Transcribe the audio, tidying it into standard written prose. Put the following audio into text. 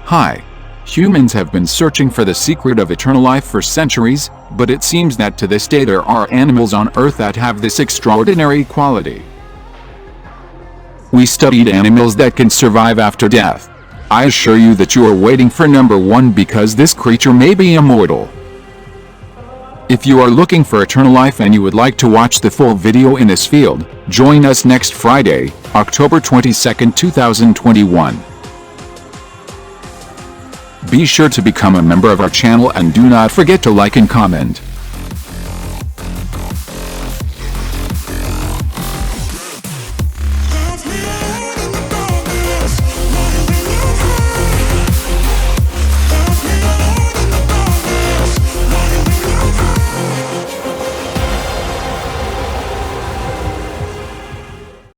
Hi. Humans have been searching for the secret of eternal life for centuries, but it seems that to this day there are animals on Earth that have this extraordinary quality. We studied animals that can survive after death. I assure you that you are waiting for number one because this creature may be immortal. If you are looking for eternal life and you would like to watch the full video in this field, join us next Friday, October 22, 2021. Be sure to become a member of our channel and do not forget to like and comment.